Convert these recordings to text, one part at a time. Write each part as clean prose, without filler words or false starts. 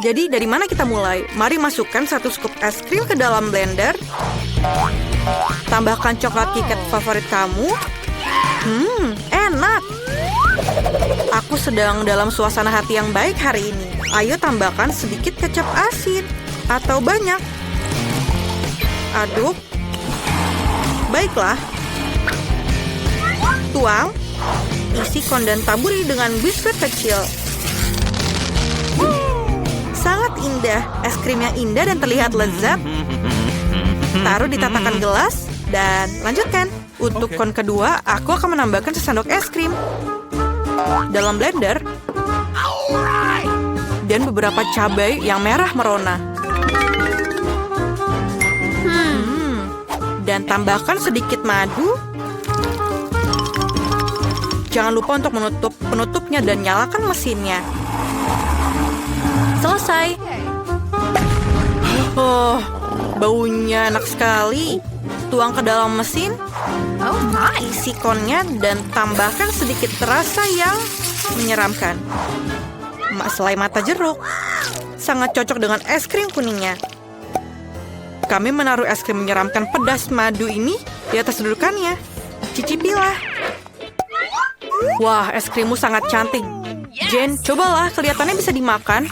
Jadi dari mana kita mulai? Mari masukkan 1 scoop es krim ke dalam blender. Tambahkan coklat KitKat favorit kamu. Enak. Aku sedang dalam suasana hati yang baik hari ini. Ayo tambahkan sedikit kecap asin. Atau banyak. Aduk. Baiklah. Tuang. Isi kon dan taburi dengan biskuit kecil. Sangat indah. Es krim yang indah dan terlihat lezat. Taruh di tatakan gelas dan lanjutkan. Untuk kon kedua, aku akan menambahkan sesendok es krim dalam blender dan beberapa cabai yang merah merona. Dan tambahkan sedikit madu. Jangan lupa untuk menutup penutupnya dan nyalakan mesinnya. Selesai. Oh, baunya enak sekali. Tuang ke dalam mesin. Isi konnya dan tambahkan sedikit rasa yang menyeramkan. Selai mata jeruk. Sangat cocok dengan es krim kuningnya. Kami menaruh es krim menyeramkan pedas madu ini di atas dudukannya. Cicipilah. Wah, es krimmu sangat cantik. Jen, cobalah, kelihatannya bisa dimakan.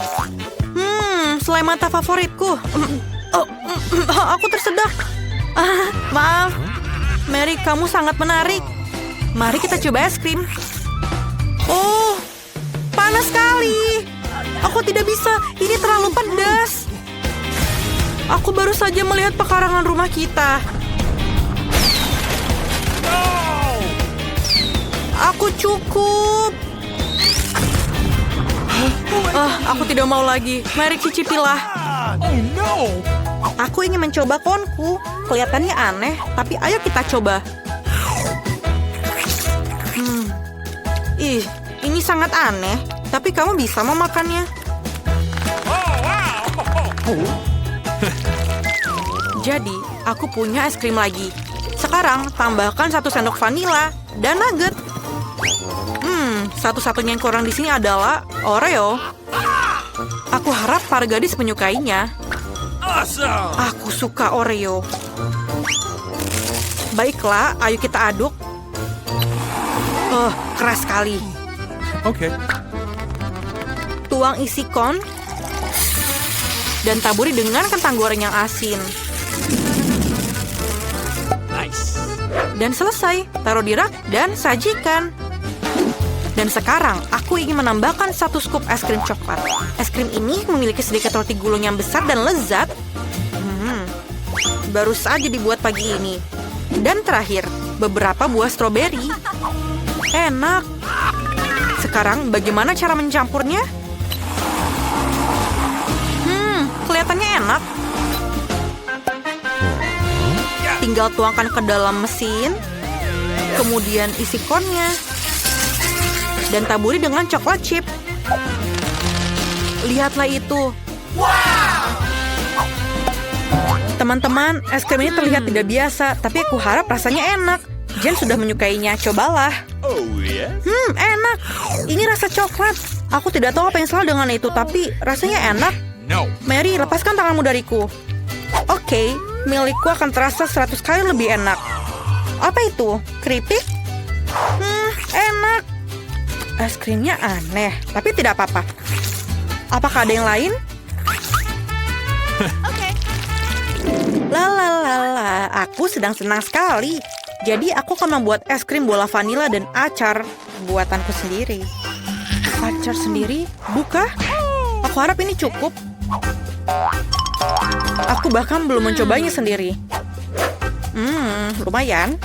Selai mata favoritku. Aku tersedak. Maaf. Mary, kamu sangat menarik. Mari kita coba es krim. Oh, panas sekali. Aku tidak bisa, ini terlalu pedas. Aku baru saja melihat pekarangan rumah kita. Aku cukup. Aku tidak mau lagi. Mari cicipilah. Aku ingin mencoba konku. Kelihatannya aneh, tapi ayo kita coba. Ini sangat aneh. Tapi kamu bisa memakannya. Jadi, aku punya es krim lagi. Sekarang, tambahkan 1 sendok vanila dan nugget. Satu-satunya yang kurang di sini adalah Oreo. Aku harap para gadis menyukainya. Aku suka Oreo. Baiklah, ayo kita aduk. Keras sekali. Oke. Tuang isi kon dan taburi dengan kentang goreng yang asin. Nice. Dan selesai, taruh di rak dan sajikan. Dan sekarang, aku ingin menambahkan 1 scoop es krim coklat. Es krim ini memiliki sedikit roti gulung yang besar dan lezat. Baru saja dibuat pagi ini. Dan terakhir, beberapa buah stroberi. Enak. Sekarang, bagaimana cara mencampurnya? Kelihatannya enak. Tinggal tuangkan ke dalam mesin. Kemudian isi konnya. Dan taburi dengan coklat chip. Lihatlah itu. Teman-teman, es krim ini terlihat tidak biasa, tapi aku harap rasanya enak. Jen sudah menyukainya, cobalah. Enak. Ini rasa coklat. Aku tidak tahu apa yang salah dengan itu, tapi rasanya enak. Mary, lepaskan tanganmu dariku. Oke, milikku akan terasa 100 kali lebih enak. Apa itu? Keripik? Enak. Es krimnya aneh, tapi tidak apa-apa. Apakah ada yang lain? Lalalala, aku sedang senang sekali. Jadi aku akan membuat es krim bola vanila dan acar buatanku sendiri. Acar sendiri? Buka? Aku harap ini cukup. Aku bahkan belum mencobanya sendiri. Lumayan.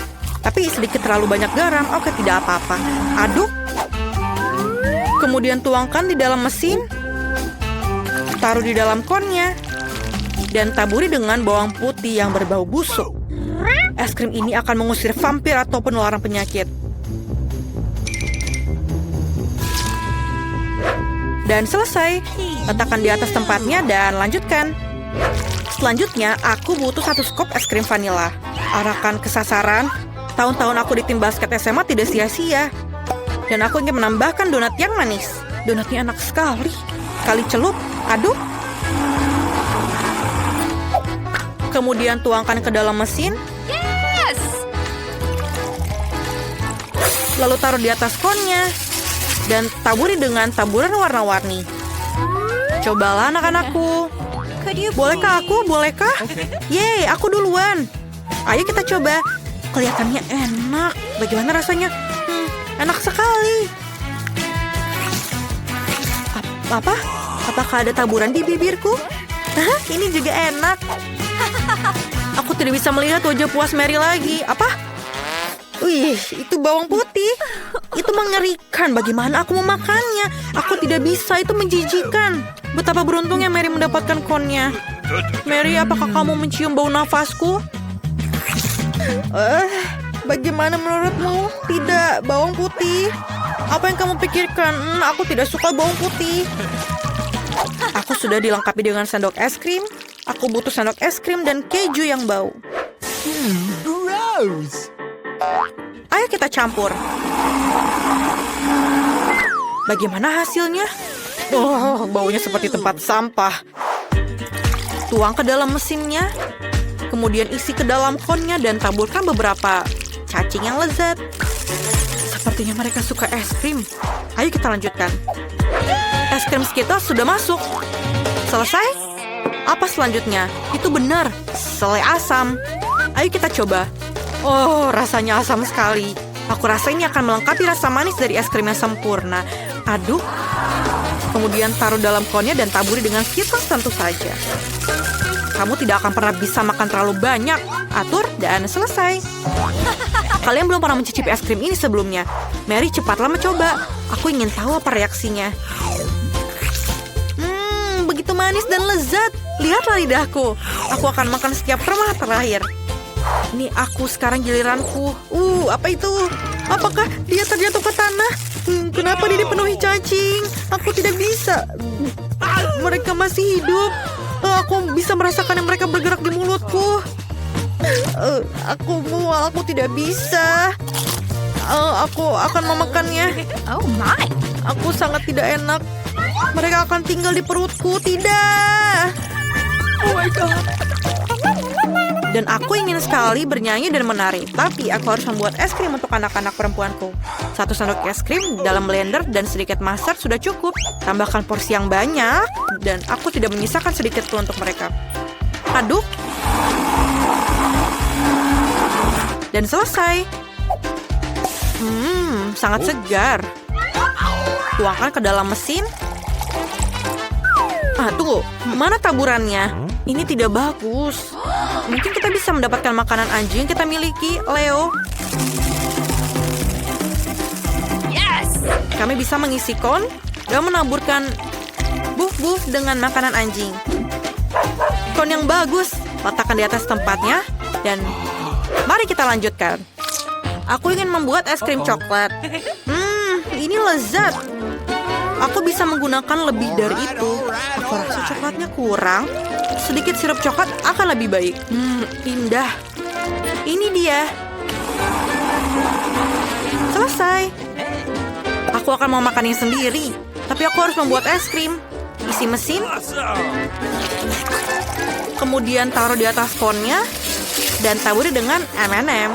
Tapi sedikit terlalu banyak garam. Oke, tidak apa-apa. Aduk. Kemudian tuangkan di dalam mesin. Taruh di dalam konnya. Dan taburi dengan bawang putih yang berbau busuk. Es krim ini akan mengusir vampir atau penularan penyakit. Dan selesai. Letakkan di atas tempatnya dan lanjutkan. Selanjutnya, aku butuh 1 scoop es krim vanila. Arahkan ke sasaran. Tahun-tahun aku di tim basket SMA tidak sia-sia. Dan aku ingin menambahkan donat yang manis. Donatnya enak sekali. Kali celup, aduk, Kemudian tuangkan ke dalam mesin. Yes! Lalu taruh di atas konnya. Dan taburi dengan taburan warna-warni. Cobalah anak-anakku. Bolehkah aku? Bolehkah? Yeay, aku duluan. Ayo kita coba. Kelihatannya enak. Bagaimana rasanya? Enak sekali. Apa? Apakah ada taburan di bibirku? Hah, ini juga enak. Aku tidak bisa melihat wajah puas Mary lagi. Apa? Wih, itu bawang putih. Itu mengerikan. Bagaimana aku memakannya? Aku tidak bisa, itu menjijikan. Betapa beruntungnya Mary mendapatkan konnya. Mary, apakah kamu mencium bau nafasku? Bagaimana menurutmu? Tidak, bawang putih. Apa yang kamu pikirkan? Aku tidak suka bawang putih. Aku sudah dilengkapi dengan sendok es krim. Aku butuh sendok es krim dan keju yang bau. Gross. Ayo kita campur. Bagaimana hasilnya? Oh, baunya seperti tempat sampah. Tuang ke dalam mesinnya. Kemudian isi ke dalam konnya dan taburkan beberapa cacing yang lezat. Sepertinya mereka suka es krim. Ayo kita lanjutkan. Es krim Skittles sudah masuk. Selesai? Apa selanjutnya? Itu benar, selai asam. Ayo kita coba. Oh, rasanya asam sekali. Aku rasa ini akan melengkapi rasa manis dari es krim yang sempurna. Aduk. Kemudian taruh dalam konnya dan taburi dengan Skittles tentu saja. Kamu tidak akan pernah bisa makan terlalu banyak. Atur dan selesai. Kalian belum pernah mencicipi es krim ini sebelumnya. Mary, cepatlah mencoba. Aku ingin tahu apa reaksinya. Begitu manis dan lezat. Lihatlah lidahku. Aku akan makan setiap permah terakhir. Ini aku sekarang giliranku. Apa itu? Apakah dia terjatuh ke tanah? Kenapa dia dipenuhi cacing? Aku tidak bisa. Mereka masih hidup. Aku bisa merasakan yang mereka bergerak di mulutku. Aku tidak bisa. Aku akan memakannya. Oh my. Aku sangat tidak enak. Mereka akan tinggal di perutku. Tidak. Oh my God. Dan aku ingin sekali bernyanyi dan menari. Tapi aku harus membuat es krim untuk anak-anak perempuanku. 1 sendok es krim dalam blender dan sedikit mustard sudah cukup. Tambahkan porsi yang banyak. Dan aku tidak menyisakan sedikit pun untuk mereka. Aduk. Dan selesai. Sangat segar. Tuangkan ke dalam mesin. Tunggu. Mana taburannya? Ini tidak bagus. Mungkin kita bisa mendapatkan makanan anjing yang kita miliki, Leo. Yes! Kami bisa mengisi kon dan menaburkan buf-buf dengan makanan anjing. Kon yang bagus. Letakkan di atas tempatnya. Dan mari kita lanjutkan. Aku ingin membuat es krim coklat. Ini lezat. Aku bisa menggunakan lebih dari itu. Aku rasa coklatnya kurang. Sedikit sirup coklat akan lebih baik. Indah. Ini dia. Selesai. Aku akan mau makannya sendiri. Tapi aku harus membuat es krim. Isi mesin. Kemudian taruh di atas konnya. Dan taburi dengan M&M.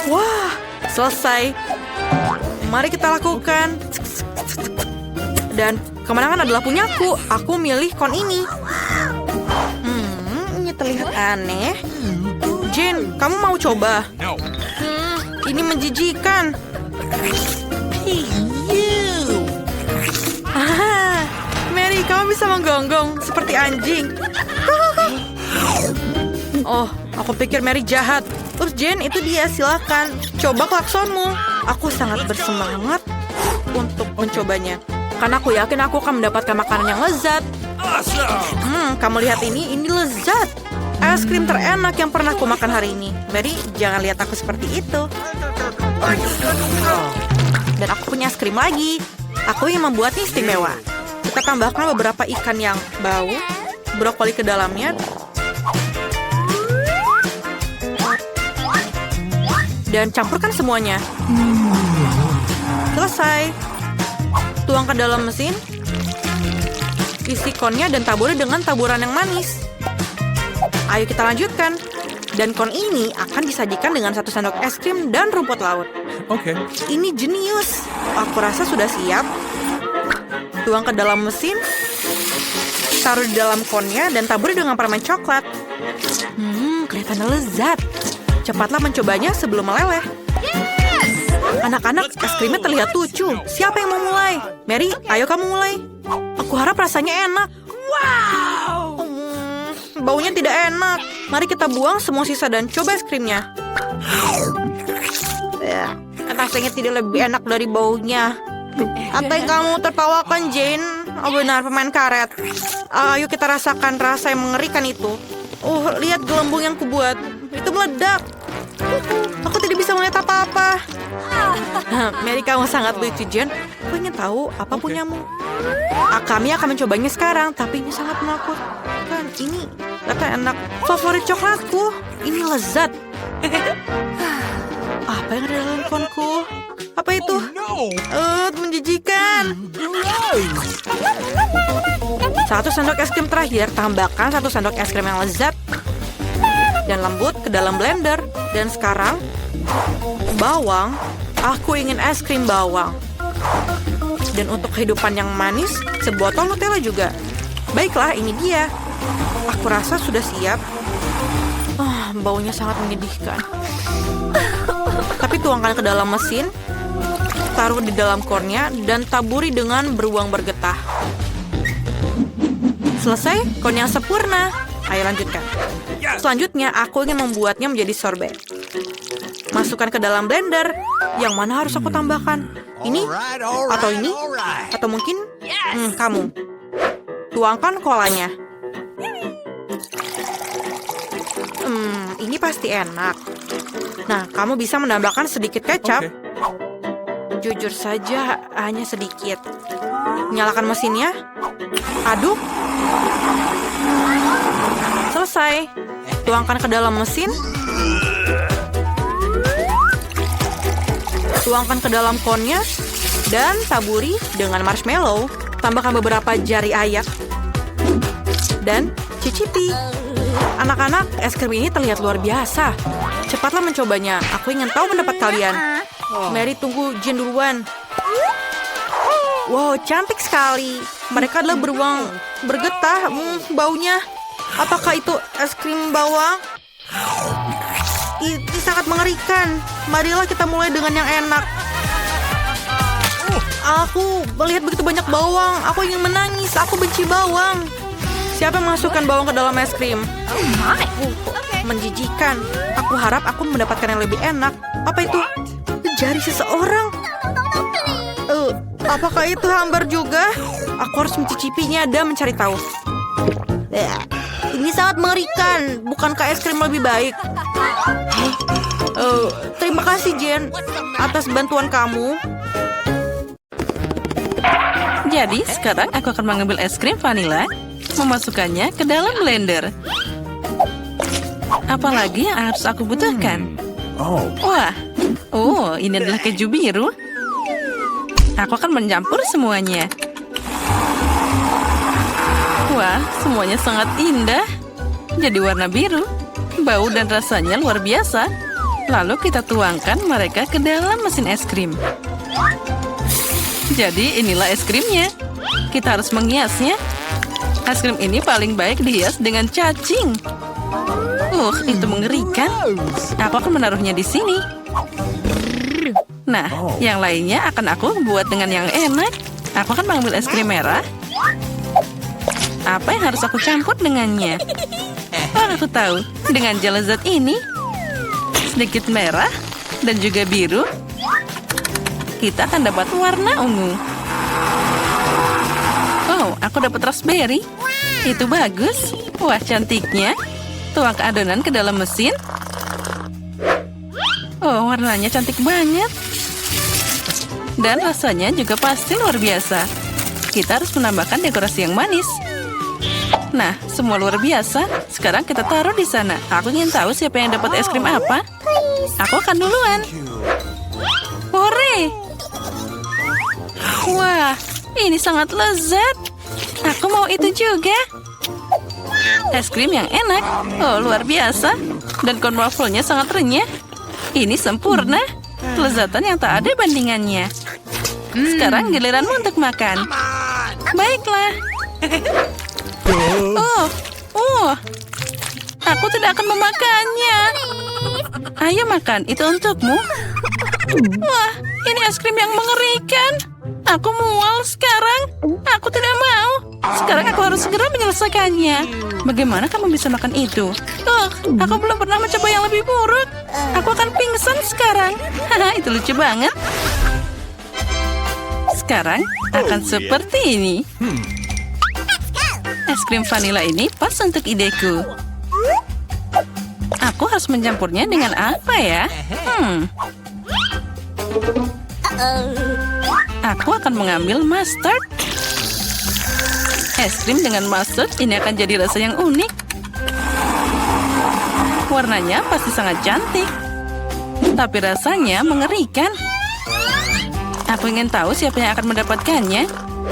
Wah, selesai. Mari kita lakukan. Dan kemenangan adalah punyaku. Aku milih kon ini. Ini terlihat aneh. Jane, kamu mau coba? No. Ini menjijikan. Mary, kamu bisa menggonggong seperti anjing. Oh, aku pikir Mary jahat. Terus Jane, itu dia, silakan. Coba klaksonmu. Aku sangat bersemangat untuk mencobanya. Karena aku yakin aku akan mendapatkan makanan yang lezat. Awesome. Kamu lihat ini lezat. Es krim terenak yang pernah aku makan hari ini. Mary, jangan lihat aku seperti itu. Dan aku punya es krim lagi. Aku ingin membuatnya istimewa. Kita tambahkan beberapa ikan yang bau, brokoli ke dalamnya. Dan campurkan semuanya. Selesai. Tuang ke dalam mesin. Isi konnya dan taburi dengan taburan yang manis. Ayo kita lanjutkan. Dan kon ini akan disajikan dengan 1 sendok es krim dan rumput laut. Okay. Ini jenius. Aku rasa sudah siap. Tuang ke dalam mesin. Taruh di dalam konnya dan taburi dengan permen coklat. Kelihatannya lezat. Cepatlah mencobanya sebelum meleleh. Anak-anak, es krimnya terlihat lucu. Siapa yang mau mulai? Mary, ayo kamu mulai. Aku harap rasanya enak. Wow! Baunya tidak enak. Mari kita buang semua sisa dan coba es krimnya. Rasanya tidak lebih enak dari baunya. Apa yang kamu tertawakan, Jane? Oh benar, pemain karet. Ayo kita rasakan rasa yang mengerikan itu. Lihat gelembung yang kubuat. Itu meledak. Aku tidak bisa melihat apa-apa. Mary, kamu sangat lucu, Jen. Aku ingin tahu apa punyamu. Kami akan mencobanya sekarang, tapi ini sangat menakutkan. Ini kata enak. Favorit coklatku. Ini lezat. Apa yang ada dalam konku? Apa itu? Menjijikan. 1 sendok es krim terakhir. Tambahkan 1 sendok es krim yang lezat dan lembut ke dalam blender. Dan sekarang bawang. Aku ingin es krim bawang. Dan untuk kehidupan yang manis, sebotol Nutella juga. Baiklah, ini dia. Aku rasa sudah siap. Baunya sangat menyedihkan. Tapi tuangkan ke dalam mesin, taruh di dalam konnya, dan taburi dengan beruang bergetah. Selesai, kon yang sempurna. Ayo lanjutkan. Selanjutnya, aku ingin membuatnya menjadi sorbet. Masukkan ke dalam blender. Yang mana harus aku tambahkan? Ini? Atau ini? Atau mungkin? Kamu. Tuangkan kolanya. Ini pasti enak. Nah, kamu bisa menambahkan sedikit kecap. Jujur saja, hanya sedikit. Nyalakan mesinnya. Aduk. Selesai. Tuangkan ke dalam mesin. Tuangkan ke dalam konnya. Dan taburi dengan marshmallow. Tambahkan beberapa jari ayak. Dan cicipi. Anak-anak, es krim ini terlihat luar biasa. Cepatlah mencobanya. Aku ingin tahu pendapat kalian. Mary, tunggu Jane duluan. Wow, cantik sekali. Mereka adalah beruang bergetah. Baunya. Apakah itu es krim bawang? Ini sangat mengerikan. Marilah kita mulai dengan yang enak. Aku melihat begitu banyak bawang. Aku ingin menangis. Aku benci bawang. Siapa yang masukkan bawang ke dalam es krim? Menjijikan. Aku harap aku mendapatkan yang lebih enak. Apa itu? Jari seseorang. Apakah itu hambar juga? Aku harus mencicipinya dan mencari tahu. Ini sangat mengerikan. Bukankah es krim lebih baik? Terima kasih, Jen, atas bantuan kamu. Jadi sekarang aku akan mengambil es krim vanila, memasukkannya ke dalam blender. Apalagi yang harus aku butuhkan? Wah, ini adalah keju biru. Aku akan mencampur semuanya. Wah, semuanya sangat indah. Jadi warna biru. Bau dan rasanya luar biasa. Lalu kita tuangkan mereka ke dalam mesin es krim. Jadi inilah es krimnya. Kita harus menghiasnya. Es krim ini paling baik dihias dengan cacing. Itu mengerikan. Aku akan menaruhnya di sini. Nah, yang lainnya akan aku buat dengan yang enak. Aku akan mengambil es krim merah. Apa yang harus aku campur dengannya? Aku tahu. Dengan gel lezat ini, sedikit merah dan juga biru, kita akan dapat warna ungu. Aku dapat raspberry. Itu bagus. Wah, cantiknya. Tuang ke adonan ke dalam mesin. Warnanya cantik banget. Dan rasanya juga pasti luar biasa. Kita harus menambahkan dekorasi yang manis. Nah, semua luar biasa. Sekarang kita taruh di sana. Aku ingin tahu siapa yang dapat es krim apa. Aku akan duluan. Hore! Wah, ini sangat lezat. Aku mau itu juga. Es krim yang enak. Oh, luar biasa. Dan cone waffle-nya sangat renyah. Ini sempurna. Kelezatan yang tak ada bandingannya. Sekarang giliranmu untuk makan. Baiklah. Aku tidak akan memakannya. Ayo makan, itu untukmu. Wah, ini es krim yang mengerikan. Aku mual sekarang. Aku tidak mau. Sekarang aku harus segera menyelesaikannya. Bagaimana kamu bisa makan itu? Aku belum pernah mencoba yang lebih buruk. Aku akan pingsan sekarang. Haha, itu lucu banget. Sekarang akan seperti ini. Es krim vanila ini pas untuk ideku. Aku harus mencampurnya dengan apa ya? Aku akan mengambil mustard. Es krim dengan mustard ini akan jadi rasa yang unik. Warnanya pasti sangat cantik. Tapi rasanya mengerikan. Aku ingin tahu siapa yang akan mendapatkannya.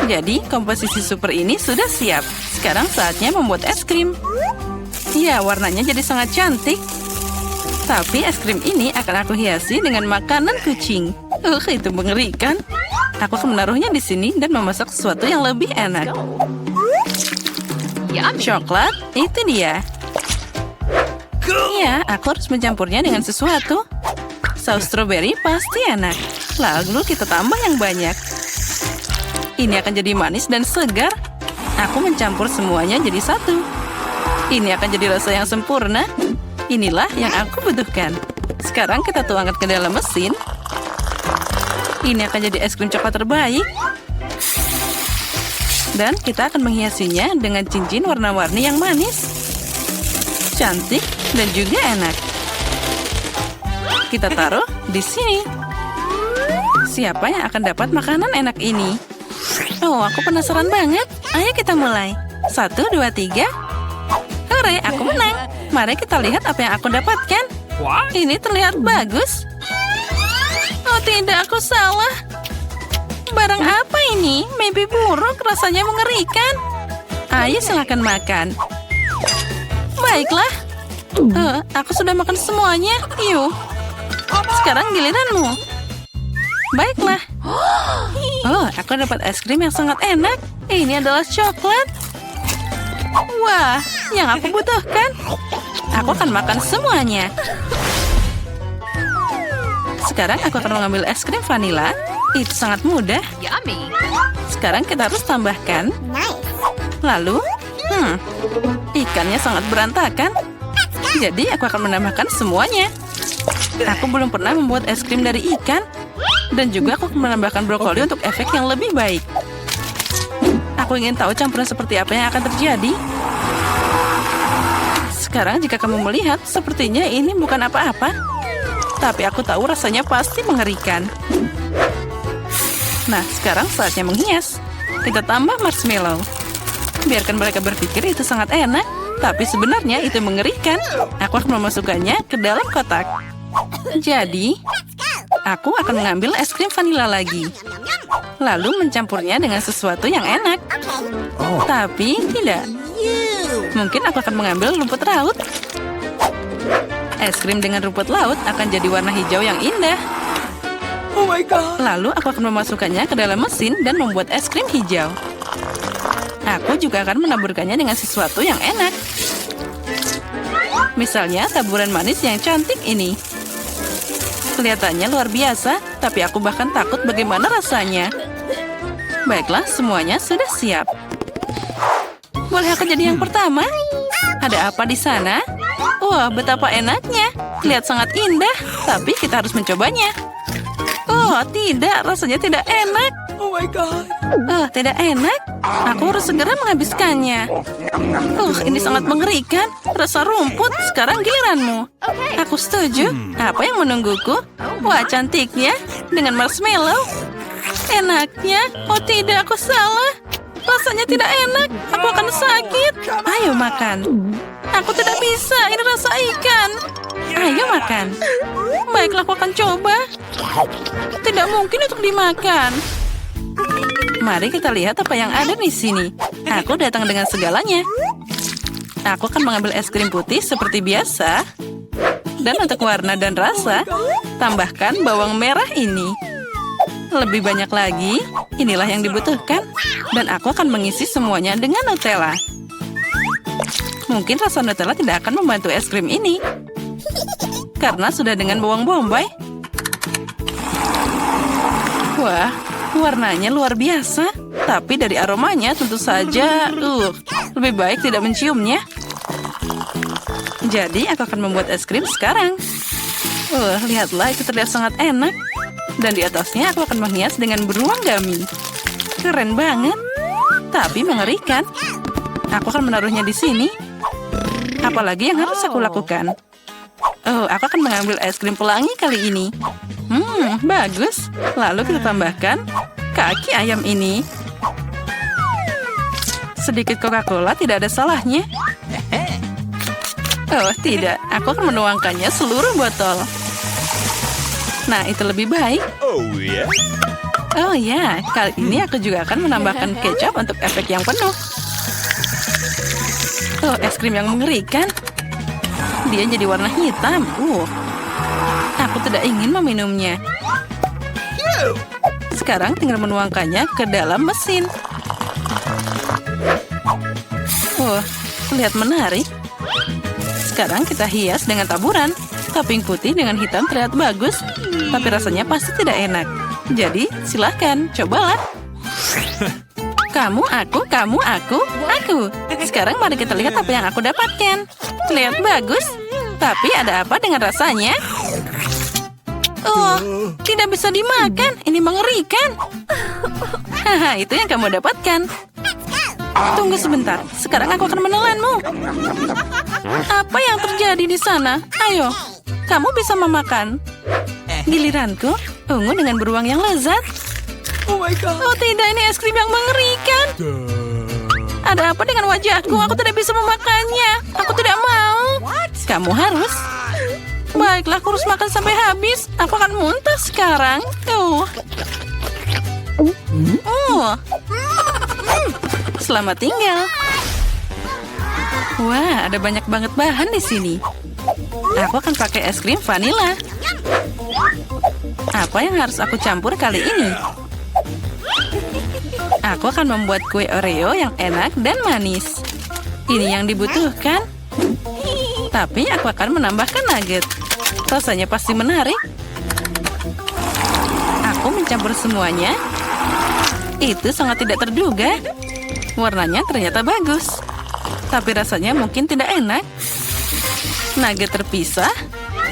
Jadi, komposisi super ini sudah siap. Sekarang saatnya membuat es krim. Ya, warnanya jadi sangat cantik. Tapi es krim ini akan aku hiasi dengan makanan kucing. Itu mengerikan. Aku akan menaruhnya di sini dan memasak sesuatu yang lebih enak. Coklat, itu dia. Ya, aku harus mencampurnya dengan sesuatu. Saus stroberi pasti enak. Lalu kita tambah yang banyak. Ini akan jadi manis dan segar. Aku mencampur semuanya jadi satu. Ini akan jadi rasa yang sempurna. Inilah yang aku butuhkan. Sekarang kita tuangkan ke dalam mesin. Ini akan jadi es krim coklat terbaik. Dan kita akan menghiasinya dengan cincin warna-warni yang manis. Cantik dan juga enak. Kita taruh di sini. Siapa yang akan dapat makanan enak ini? Oh, aku penasaran banget. Ayo kita mulai. 1, 2, 3. Hore, aku menang. Mari kita lihat apa yang aku dapatkan. Ini terlihat bagus. Oh tidak, aku salah. Barang apa ini? Maybe buruk, rasanya mengerikan. Ayo silakan makan. Baiklah. Aku sudah makan semuanya. Yuk. Sekarang giliranmu. Baiklah. Aku dapat es krim yang sangat enak. Ini adalah coklat. Wah, yang aku butuhkan. Aku akan makan semuanya. Sekarang aku akan mengambil es krim vanila. Itu sangat mudah. Sekarang kita harus tambahkan. Lalu, ikannya sangat berantakan. Jadi aku akan menambahkan semuanya. Aku belum pernah membuat es krim dari ikan. Dan juga aku akan menambahkan brokoli untuk efek yang lebih baik. Aku ingin tahu campuran seperti apa yang akan terjadi. Sekarang jika kamu melihat, sepertinya ini bukan apa-apa. Tapi aku tahu rasanya pasti mengerikan. Nah, sekarang saatnya menghias. Kita tambah marshmallow. Biarkan mereka berpikir itu sangat enak. Tapi sebenarnya itu mengerikan. Aku akan memasukkannya ke dalam kotak. Jadi, aku akan mengambil es krim vanila lagi. Lalu mencampurnya dengan sesuatu yang enak. Tapi tidak. Mungkin aku akan mengambil rumput laut. Es krim dengan rumput laut akan jadi warna hijau yang indah. Oh my god. Lalu aku akan memasukkannya ke dalam mesin dan membuat es krim hijau. Aku juga akan menaburkannya dengan sesuatu yang enak. Misalnya taburan manis yang cantik ini. Kelihatannya luar biasa, tapi aku bahkan takut bagaimana rasanya. Baiklah, semuanya sudah siap. Boleh aku jadi yang pertama? Ada apa di sana? Wah, betapa enaknya. Terlihat sangat indah, tapi kita harus mencobanya. Oh, tidak, rasanya tidak enak. Oh my god. Tidak enak. Aku harus segera menghabiskannya. Ini sangat mengerikan. Rasa rumput, sekarang giliranmu. Aku setuju. Apa yang menungguku? Wah, cantiknya. Dengan marshmallow. Enaknya. Oh tidak, aku salah. Rasanya tidak enak. Aku akan sakit. Ayo makan. Aku tidak bisa. Ini rasa ikan. Ayo makan. Baiklah, aku akan coba. Tidak mungkin untuk dimakan. Mari kita lihat apa yang ada di sini. Aku datang dengan segalanya. Aku akan mengambil es krim putih seperti biasa. Dan untuk warna dan rasa, tambahkan bawang merah ini. Lebih banyak lagi, inilah yang dibutuhkan. Dan aku akan mengisi semuanya dengan Nutella. Mungkin rasa Nutella tidak akan membantu es krim ini. Karena sudah dengan bawang bombay. Wah, warnanya luar biasa. Tapi dari aromanya tentu saja, lebih baik tidak menciumnya. Jadi aku akan membuat es krim sekarang. Lihatlah, itu terlihat sangat enak. Dan di atasnya aku akan menghias dengan beruang gummy. Keren banget. Tapi mengerikan. Aku akan menaruhnya di sini. Apalagi yang harus aku lakukan? Aku akan mengambil es krim pelangi kali ini. Bagus. Lalu kita tambahkan kaki ayam ini. Sedikit Coca-Cola tidak ada salahnya. Tidak. Aku akan menuangkannya seluruh botol. Nah, itu lebih baik. Oh ya, kali ini aku juga akan menambahkan kecap untuk efek yang penuh. Es krim yang mengerikan. Dia jadi warna hitam. Aku tidak ingin meminumnya. Sekarang tinggal menuangkannya ke dalam mesin. Terlihat menarik. Sekarang kita hias dengan taburan. Topping putih dengan hitam terlihat bagus, tapi rasanya pasti tidak enak. Jadi, silahkan, cobalah. Kamu, aku. Sekarang mari kita lihat apa yang aku dapatkan. Terlihat bagus, tapi ada apa dengan rasanya? Tidak bisa dimakan. Ini mengerikan. Haha, itu yang kamu dapatkan. Tunggu sebentar, sekarang aku akan menelanmu. Apa yang terjadi di sana? Ayo, kamu bisa memakan. Giliranku, ungu dengan beruang yang lezat. Oh my God. Oh tidak, ini es krim yang mengerikan. Ada apa dengan wajahku? Aku tidak bisa memakannya. Aku tidak mau. Kamu harus. Baiklah, aku harus makan sampai habis. Aku akan muntah sekarang. Selamat tinggal. Wah, ada banyak banget bahan di sini. Aku akan pakai es krim vanila. Apa yang harus aku campur kali ini? Aku akan membuat kue Oreo yang enak dan manis. Ini yang dibutuhkan. Tapi aku akan menambahkan nugget. Rasanya pasti menarik. Aku mencampur semuanya. Itu sangat tidak terduga. Warnanya ternyata bagus. Tapi rasanya mungkin tidak enak. Nugget terpisah.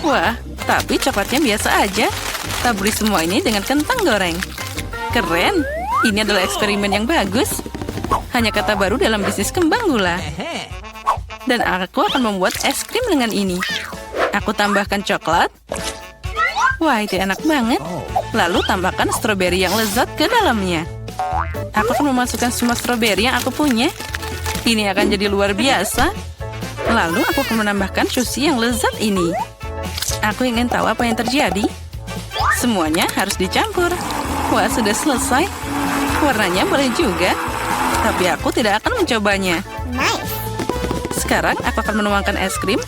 Wah, tapi coklatnya biasa aja. Taburi semua ini dengan kentang goreng. Keren. Ini adalah eksperimen yang bagus. Hanya kata baru dalam bisnis kembang gula. Dan aku akan membuat es krim dengan ini. Aku tambahkan coklat. Wah, itu enak banget. Lalu tambahkan stroberi yang lezat ke dalamnya. Aku akan memasukkan semua stroberi yang aku punya. Ini akan jadi luar biasa. Lalu aku akan menambahkan sushi yang lezat ini. Aku ingin tahu apa yang terjadi. Semuanya harus dicampur. Wah, sudah selesai. Warnanya boleh juga. Tapi aku tidak akan mencobanya. Sekarang aku akan menuangkan es krim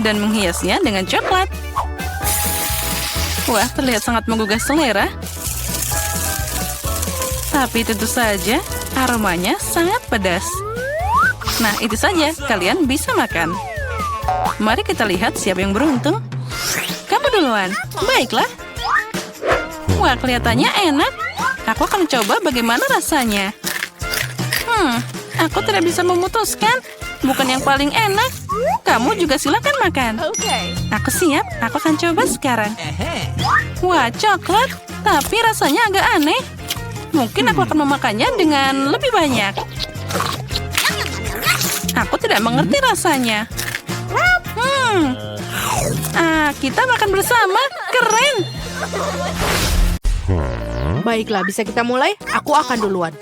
dan menghiasnya dengan coklat. Wah, terlihat sangat menggugah selera. Tapi tentu saja aromanya sangat pedas. Nah, itu saja. Kalian bisa makan. Mari kita lihat siapa yang beruntung. Kamu duluan. Baiklah. Wah, kelihatannya enak. Aku akan coba bagaimana rasanya. Aku tidak bisa memutuskan. Bukan yang paling enak. Kamu juga silakan makan. Aku siap. Aku akan coba sekarang. Wah, coklat. Tapi rasanya agak aneh. Mungkin aku akan memakannya dengan lebih banyak. Aku tidak mengerti rasanya. Kita makan bersama. Keren. Baiklah, bisa kita mulai? Aku akan duluan.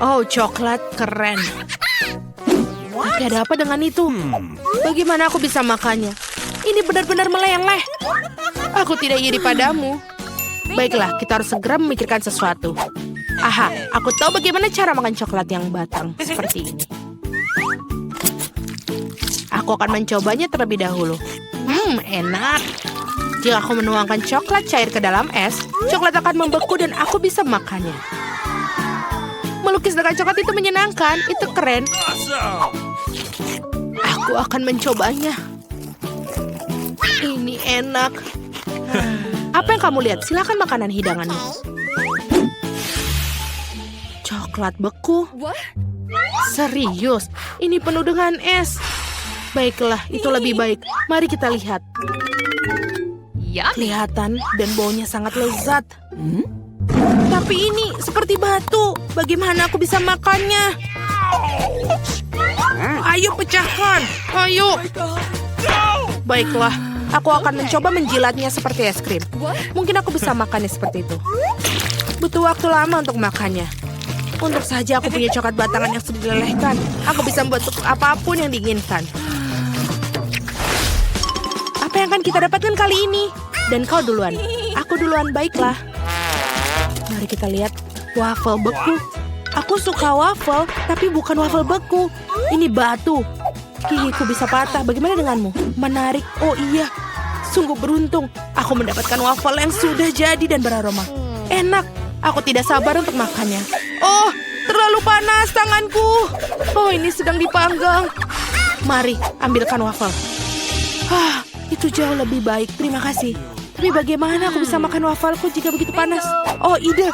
Oh, coklat keren. Tapi ada apa dengan itu? Bagaimana aku bisa makannya? Ini benar-benar meleleh. Aku tidak iri padamu. Baiklah, kita harus segera memikirkan sesuatu. Aha, aku tahu bagaimana cara makan coklat yang batang seperti ini. Aku akan mencobanya terlebih dahulu. Enak. Jika aku menuangkan coklat cair ke dalam es, coklat akan membeku dan aku bisa makannya. Melukis dengan coklat itu menyenangkan, itu keren. Aku akan mencobanya. Ini enak. Apa yang kamu lihat? Silakan makanan hidanganmu. Coklat beku? Serius? Ini penuh dengan es. Baiklah, itu lebih baik. Mari kita lihat. Kelihatan dan baunya sangat lezat. Tapi ini seperti batu. Bagaimana aku bisa makannya? Ayo pecahkan. Ayo. Baiklah, aku akan mencoba menjilatnya seperti es krim. Mungkin aku bisa makannya seperti itu. Butuh waktu lama untuk makannya. Untuk saja aku punya coklat batangan yang sudah dilelehkan. Aku bisa membuat apapun yang diinginkan. Apa yang akan kita dapatkan kali ini? Dan kau duluan. Aku duluan, baiklah. Mari kita lihat. Waffle beku. Aku suka waffle, tapi bukan waffle beku. Ini batu. Gigiku bisa patah. Bagaimana denganmu? Menarik. Oh iya. Sungguh beruntung. Aku mendapatkan waffle yang sudah jadi dan beraroma. Enak. Aku tidak sabar untuk makannya. Oh, terlalu panas tanganku. Oh, ini sedang dipanggang. Mari, ambilkan waffle. Itu jauh lebih baik. Terima kasih. Tapi bagaimana aku bisa makan wafelku jika begitu panas? Oh, ide.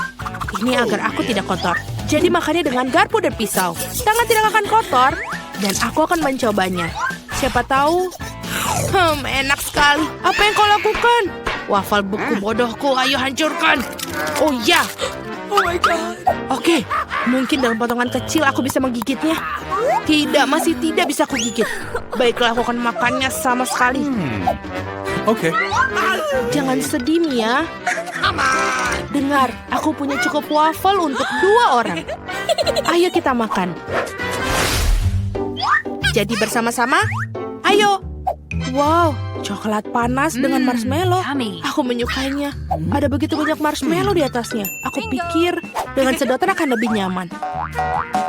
Ini agar aku tidak kotor. Jadi makannya dengan garpu dan pisau. Tangan tidak akan kotor. Dan aku akan mencobanya. Siapa tahu? Enak sekali. Apa yang kau lakukan? Wafel beku bodohku, ayo hancurkan. Oh ya. Oh my God. Oke, mungkin dalam potongan kecil aku bisa menggigitnya. Tidak, masih tidak bisa aku gigit. Baiklah, aku akan makannya sama sekali. Oke. Jangan sedih, Mia. Dengar, aku punya cukup waffle untuk 2 orang. Ayo kita makan. Jadi bersama-sama, ayo. Wow, coklat panas dengan marshmallow. Aku menyukainya. Ada begitu banyak marshmallow di atasnya. Aku pikir dengan sedotan akan lebih nyaman.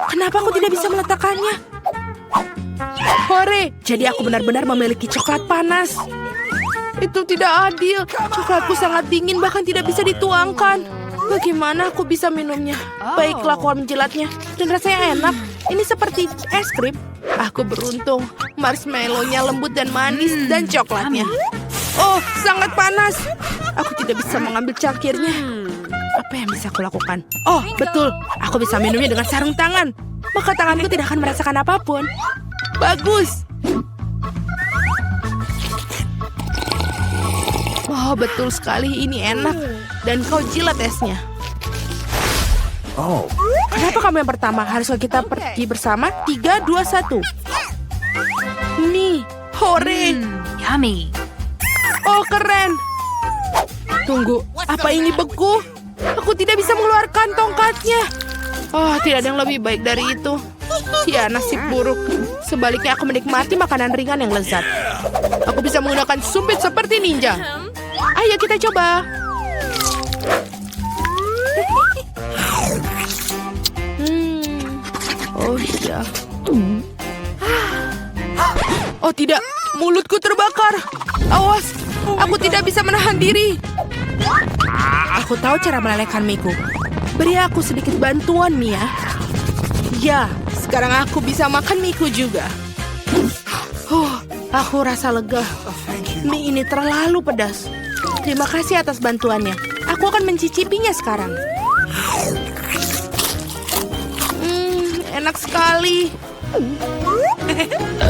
Kenapa aku tidak bisa meletakkannya? Hore, jadi aku benar-benar memiliki coklat panas. Itu tidak adil. Coklatku sangat dingin, bahkan tidak bisa dituangkan. Bagaimana aku bisa minumnya? Baiklah, aku menjilatnya. Dan rasanya enak. Ini seperti es krim. Aku beruntung. Marshmallow-nya lembut dan manis dan coklatnya. Oh, sangat panas. Aku tidak bisa mengambil cangkirnya. Apa yang bisa aku lakukan? Oh, betul. Aku bisa minumnya dengan sarung tangan. Maka tanganku tidak akan merasakan apapun. Bagus. Oh, betul sekali. Ini enak. Dan kau jilat esnya. Oh. Kenapa kamu yang pertama? Haruskah kita pergi bersama? 3, 2, 1. Nih, hore. Yummy. Oh, keren. Tunggu, apa ini beku? Aku tidak bisa mengeluarkan tongkatnya. Oh, tidak ada yang lebih baik dari itu. Ya, nasib buruk. Sebaliknya aku menikmati makanan ringan yang lezat. Aku bisa menggunakan sumpit seperti ninja. Ayo kita coba. Oh iya. Oh tidak, mulutku terbakar. Awas, aku tidak bisa menahan diri. Aku tahu cara melelehkan miku. Beri aku sedikit bantuan, Mia. Ya, sekarang aku bisa makan miku juga. Aku rasa lega. Mie ini terlalu pedas. Terima kasih atas bantuannya. Aku akan mencicipinya sekarang. Enak sekali.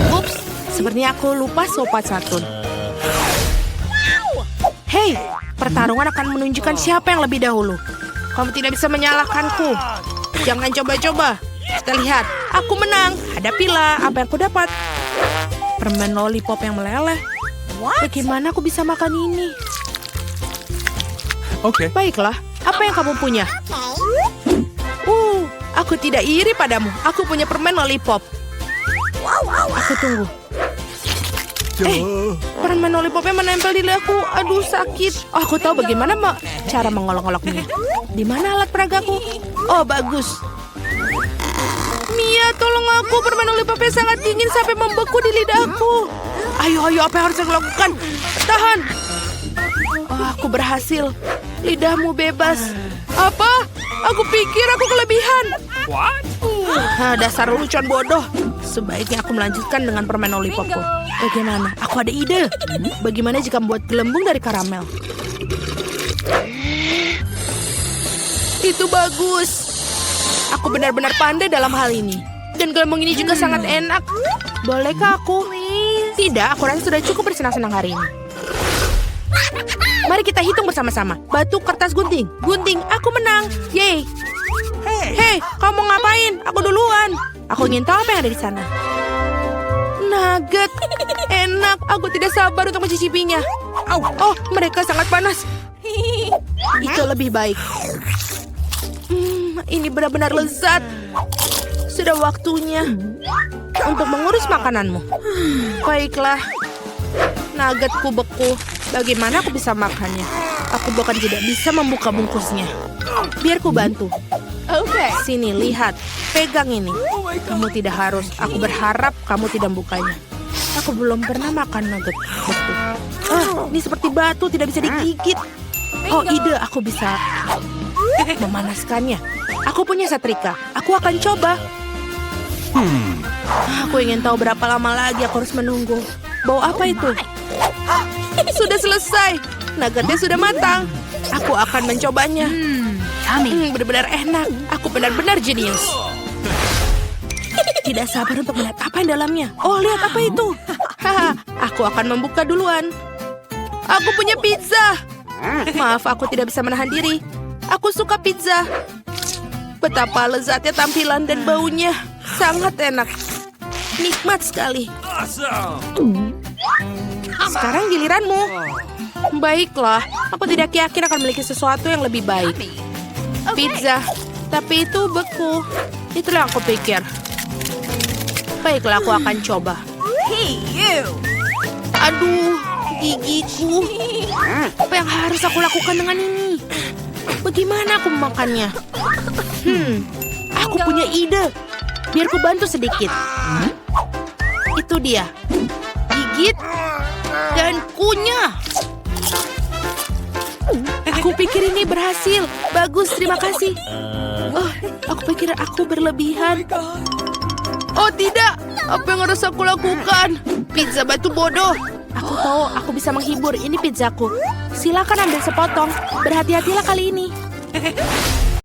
Ups, sepertinya aku lupa sopan santun. Hei, pertarungan akan menunjukkan siapa yang lebih dahulu. Kamu tidak bisa menyalahkanku. Jangan coba-coba. Kita lihat, aku menang. Hadapilah apa yang aku dapat. Permen lollipop yang meleleh. Bagaimana aku bisa makan ini? Oke. Baiklah, apa yang kamu punya? Aku tidak iri padamu. Aku punya permen lollipop. Aku tunggu. Permen lollipopnya menempel di lihatku. Aduh, sakit. Aku tahu bagaimana cara mengolok-oloknya. Di mana alat peragaku? Oh, bagus. Mia, tolong aku. Permen lollipopnya sangat dingin sampai membeku di lidahku. Ayo, apa yang harus aku lakukan? Tahan. Oh, aku berhasil. Lidahmu bebas. Apa? Aku pikir aku kelebihan. Dasar lelucon bodoh. Sebaiknya aku melanjutkan dengan permen lollipopku. Bagaimana? Aku ada ide. Bagaimana jika membuat gelembung dari karamel? Itu bagus. Aku benar-benar pandai dalam hal ini. Dan gelembung ini juga sangat enak. Bolehkah aku? Tidak, aku rasa sudah cukup bersenang-senang hari ini. Mari kita hitung bersama-sama. Batu, kertas, gunting. Gunting, aku menang. Yeay. Hei, kamu ngapain? Aku duluan. Aku ingin tahu apa yang ada di sana. Nugget. Enak. Aku tidak sabar untuk mencicipinya. Oh, mereka sangat panas. Itu lebih baik. Ini benar-benar lezat. Sudah waktunya untuk mengurus makananmu. Baiklah. Nuggetku beku. Bagaimana aku bisa makannya? Aku bahkan tidak bisa membuka bungkusnya. Biar ku bantu. Oke. Sini, lihat. Pegang ini. Kamu tidak harus. Aku berharap kamu tidak membukanya. Aku belum pernah makan nugget beku. Ini seperti batu, tidak bisa digigit. Oh, ide. Aku bisa memanaskannya. Aku punya setrika. Aku akan coba. Aku ingin tahu berapa lama lagi aku harus menunggu. Bau apa itu? Sudah selesai. Nuggetnya sudah matang. Aku akan mencobanya. Yummy. Benar-benar enak. Aku benar-benar jenius. Tidak sabar untuk melihat apa yang dalamnya. Oh, lihat apa itu. Haha, aku akan membuka duluan. Aku punya pizza. Maaf, aku tidak bisa menahan diri. Aku suka pizza. Betapa lezatnya tampilan dan baunya. Sangat enak. Nikmat sekali. Sekarang giliranmu. Baiklah, aku tidak yakin akan memiliki sesuatu yang lebih baik. Pizza, tapi itu beku. Itulah yang aku pikir. Baiklah, aku akan coba. Aduh, gigiku. Apa yang harus aku lakukan dengan ini? Bagaimana aku memakannya? Aku punya ide. Biar ku bantu sedikit. Itu dia. Gigit dan kunyah. Aku pikir ini berhasil. Bagus, terima kasih. Oh, aku pikir aku berlebihan. Oh tidak, apa yang harus aku lakukan? Pizza batu bodoh. Aku tahu aku bisa menghibur. Ini pizzaku. Silakan ambil sepotong. Berhati-hatilah kali ini.